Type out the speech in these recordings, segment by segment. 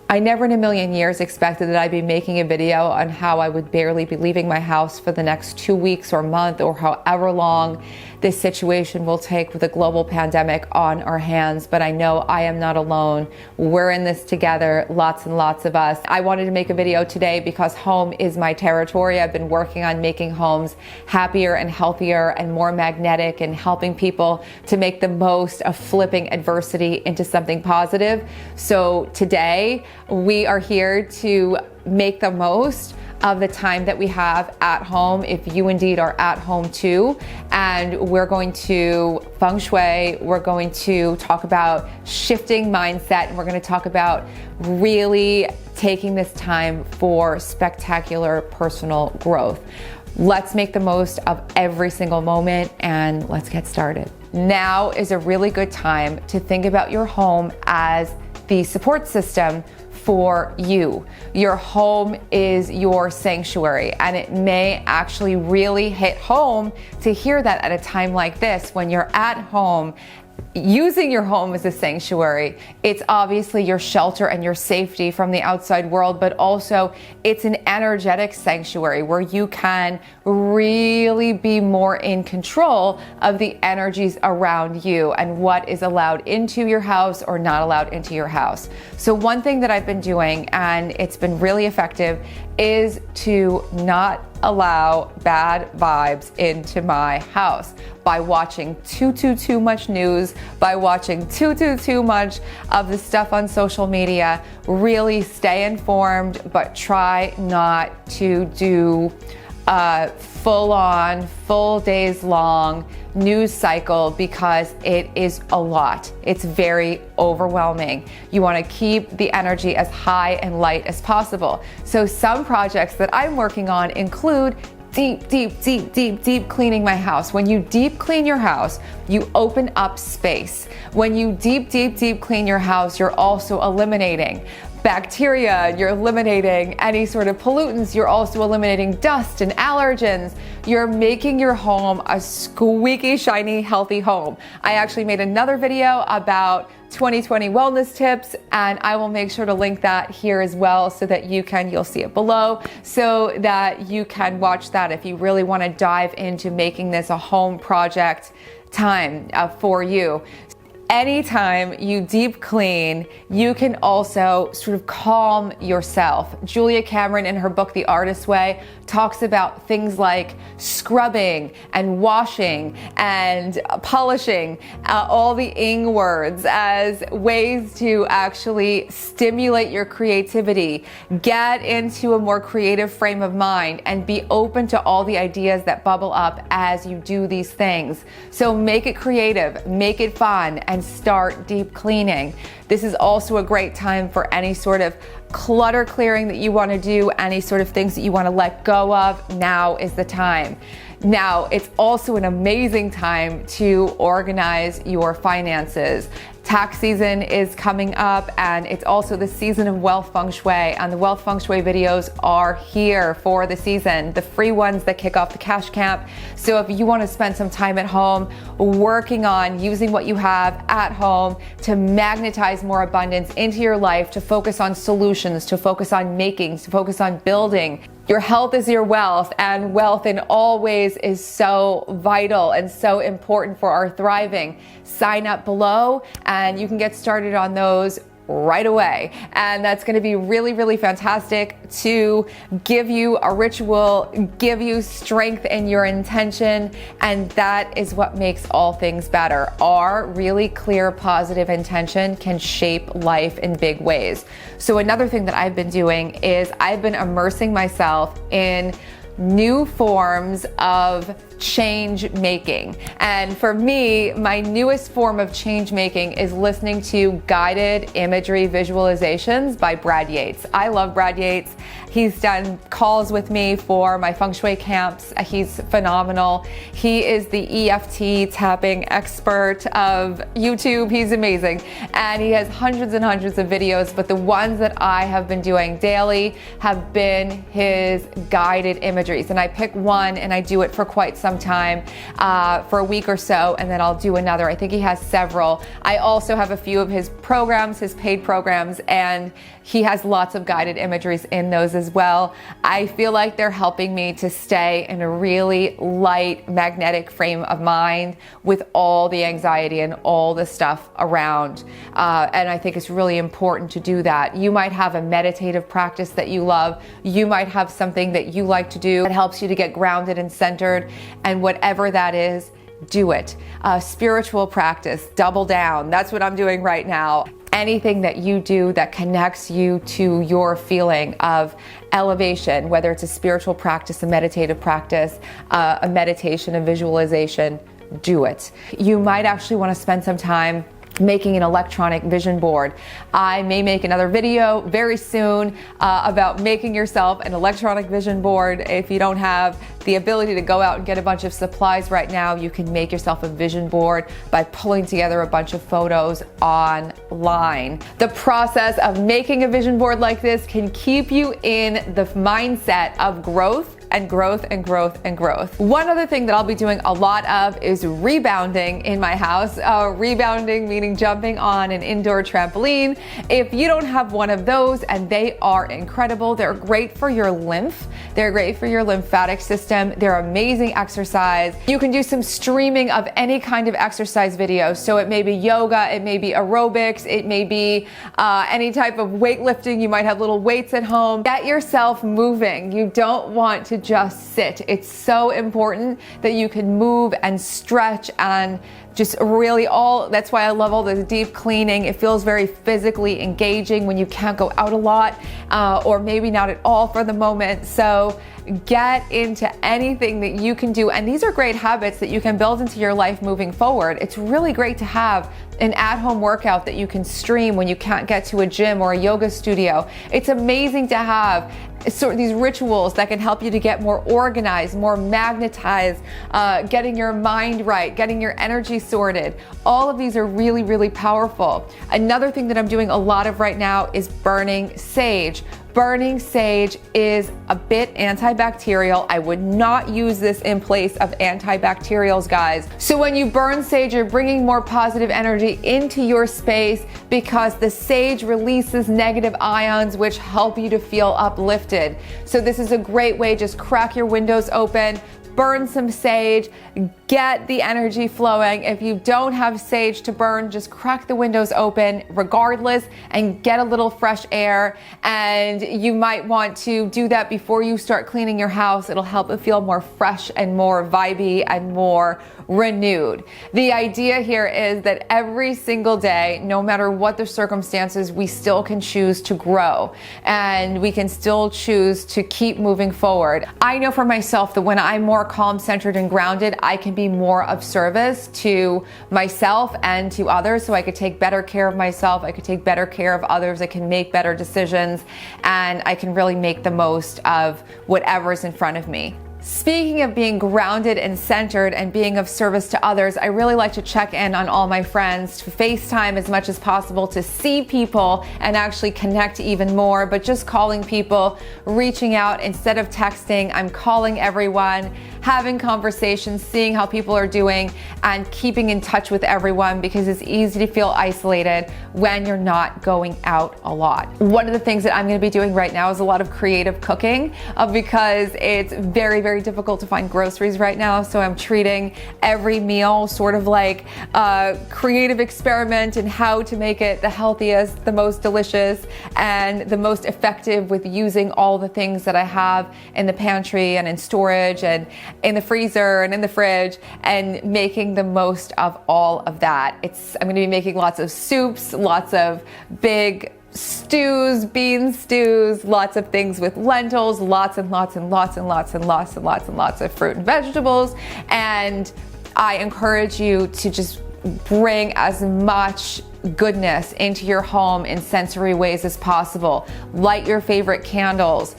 I never in a million years expected that I'd be making a video on how I would barely be leaving my house for the next 2 weeks or month or however long this situation will take with a global pandemic on our hands. But I know I am not alone. We're in this together, lots and lots of us. I wanted to make a video today because home is my territory. I've been working on making homes happier and healthier and more magnetic and helping people to make the most of flipping adversity into something positive. So today we are here to make the most of the time that we have at home, if you indeed are at home too. And we're going to Feng Shui, we're going to talk about shifting mindset, and we're going to talk about really taking this time for spectacular personal growth. Let's make the most of every single moment and let's get started. Now is a really good time to think about your home as the support system for you. Your home is your sanctuary, and it may actually really hit home to hear that at a time like this when you're at home. Using your home as a sanctuary, it's obviously your shelter and your safety from the outside world, but also it's an energetic sanctuary where you can really be more in control of the energies around you and what is allowed into your house or not allowed into your house. So one thing that I've been doing, and it's been really effective, is to not allow bad vibes into my house by watching too much news, by watching too much of the stuff on social media. Really stay informed, but try not to do full days long news cycle because it is a lot. It's very overwhelming. You want to keep the energy as high and light as possible. So some projects that I'm working on include deep cleaning my house. When you deep clean your house, you open up space. When you deep clean your house, you're also eliminating bacteria, you're eliminating any sort of pollutants, you're also eliminating dust and allergens. You're making your home a squeaky, shiny, healthy home. I actually made another video about 2020 wellness tips, and I will make sure to link that here as well so that you'll see it below, so that you can watch that if you really want to dive into making this a home project time for you. Anytime you deep clean, you can also sort of calm yourself. Julia Cameron, in her book, The Artist's Way, talks about things like scrubbing and washing and polishing, all the ing words as ways to actually stimulate your creativity, get into a more creative frame of mind, and be open to all the ideas that bubble up as you do these things. So make it creative, make it fun, and start deep cleaning. This is also a great time for any sort of clutter clearing that you want to do, any sort of things that you want to let go of. Now is the time. Now, it's also an amazing time to organize your finances. Tax season is coming up, and it's also the season of Wealth Feng Shui, and the Wealth Feng Shui videos are here for the season, the free ones that kick off the cash camp. So if you want to spend some time at home working on using what you have at home to magnetize more abundance into your life, to focus on solutions, to focus on making, to focus on building. Your health is your wealth, and wealth in all ways is so vital and so important for our thriving. Sign up below and you can get started on those right away. And that's going to be really fantastic to give you a ritual, give you strength in your intention. And that is what makes all things better. Our really clear, positive intention can shape life in big ways. So another thing that I've been doing is I've been immersing myself in new forms of change making. And for me, my newest form of change making is listening to guided imagery visualizations by Brad Yates. I love Brad Yates. He's done calls with me for my Feng Shui camps. He's phenomenal. He is the EFT tapping expert of YouTube. He's amazing. And he has hundreds and hundreds of videos, but the ones that I have been doing daily have been his guided imageries. And I pick one and I do it for quite some some time for a week or so, and then I'll do another. I think he has several. I also have a few of his programs, his paid programs, and he has lots of guided imageries in those as well. I feel like they're helping me to stay in a really light, magnetic frame of mind with all the anxiety and all the stuff around. And I think it's really important to do that. You might have a meditative practice that you love. You might have something that you like to do that helps you to get grounded and centered. And whatever that is, do it. Spiritual practice, double down. That's what I'm doing right now. Anything that you do that connects you to your feeling of elevation, whether it's a spiritual practice, a meditative practice, a meditation, a visualization, do it. You might actually want to spend some time making an electronic vision board. I may make another video very soon about making yourself an electronic vision board. If you don't have the ability to go out and get a bunch of supplies right now, you can make yourself a vision board by pulling together a bunch of photos online. The process of making a vision board like this can keep you in the mindset of growth and growth and growth and growth. One other thing that I'll be doing a lot of is rebounding in my house. Rebounding meaning jumping on an indoor trampoline. If you don't have one of those, and they are incredible, they're great for your lymph. They're great for your lymphatic system. They're amazing exercise. You can do some streaming of any kind of exercise video. So it may be yoga, it may be aerobics, it may be any type of weightlifting. You might have little weights at home. Get yourself moving. You don't want to just sit. It's so important that you can move and stretch and just really that's why I love all this deep cleaning. It feels very physically engaging when you can't go out a lot, or maybe not at all for the moment. So get into anything that you can do. And these are great habits that you can build into your life moving forward. It's really great to have an at-home workout that you can stream when you can't get to a gym or a yoga studio. It's amazing to have sort of these rituals that can help you to get more organized, more magnetized, getting your mind right, getting your energy sorted. All of these are really, really powerful. Another thing that I'm doing a lot of right now is burning sage. Burning sage is a bit antibacterial. I would not use this in place of antibacterials, guys. So when you burn sage, you're bringing more positive energy into your space because the sage releases negative ions, which help you to feel uplifted. So this is a great way. Just crack your windows open, burn some sage, get the energy flowing. If you don't have sage to burn, just crack the windows open regardless and get a little fresh air. And you might want to do that before you start cleaning your house. It'll help it feel more fresh and more vibey and more renewed. The idea here is that every single day, no matter what the circumstances, we still can choose to grow and we can still choose to keep moving forward. I know for myself that when I'm more calm, centered, and grounded, I can be more of service to myself and to others, so I could take better care of myself, I could take better care of others, I can make better decisions, and I can really make the most of whatever's in front of me. Speaking of being grounded and centered and being of service to others, I really like to check in on all my friends, to FaceTime as much as possible, to see people and actually connect even more. But just calling people, reaching out instead of texting, I'm calling everyone, having conversations, seeing how people are doing, and keeping in touch with everyone, because it's easy to feel isolated when you're not going out a lot. One of the things that I'm going to be doing right now is a lot of creative cooking because it's very, very difficult to find groceries right now. So I'm treating every meal sort of like a creative experiment in how to make it the healthiest, the most delicious, and the most effective with using all the things that I have in the pantry and in storage and in the freezer and in the fridge, and making the most of all of that. I'm going to be making lots of soups, lots of big stews, bean stews, lots of things with lentils, lots and lots and lots and lots and lots and lots and lots of fruit and vegetables. And I encourage you to just bring as much goodness into your home in sensory ways as possible. Light your favorite candles,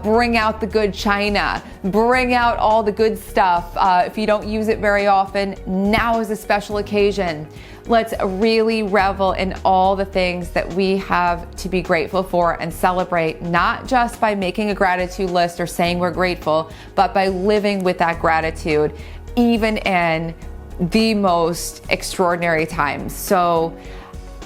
bring out the good china, bring out all the good stuff. If you don't use it very often, now is a special occasion. Let's really revel in all the things that we have to be grateful for and celebrate, not just by making a gratitude list or saying we're grateful, but by living with that gratitude, even in the most extraordinary times. So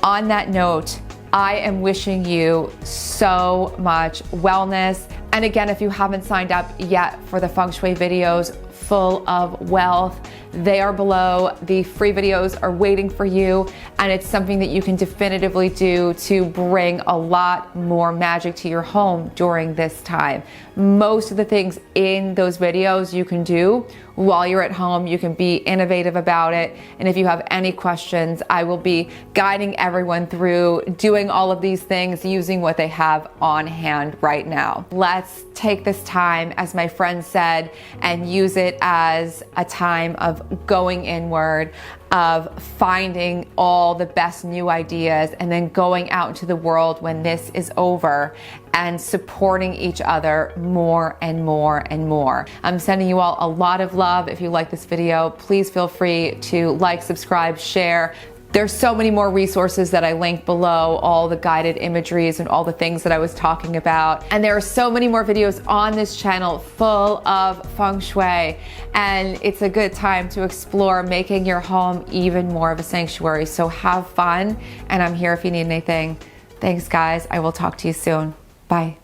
on that note, I am wishing you so much wellness. And again, if you haven't signed up yet for the Feng Shui videos full of wealth, they are below. The free videos are waiting for you, and it's something that you can definitively do to bring a lot more magic to your home during this time. Most of the things in those videos you can do while you're at home. You can be innovative about it. And if you have any questions, I will be guiding everyone through doing all of these things using what they have on hand right now. Let's take this time, as my friend said, and use it as a time of going inward, of finding all the best new ideas, and then going out into the world when this is over and supporting each other more and more and more. I'm sending you all a lot of love. If you like this video, please feel free to like, subscribe, share. There's so many more resources that I linked below, all the guided imageries and all the things that I was talking about. And there are so many more videos on this channel full of Feng Shui. And it's a good time to explore making your home even more of a sanctuary. So have fun, and I'm here if you need anything. Thanks, guys. I will talk to you soon. Bye.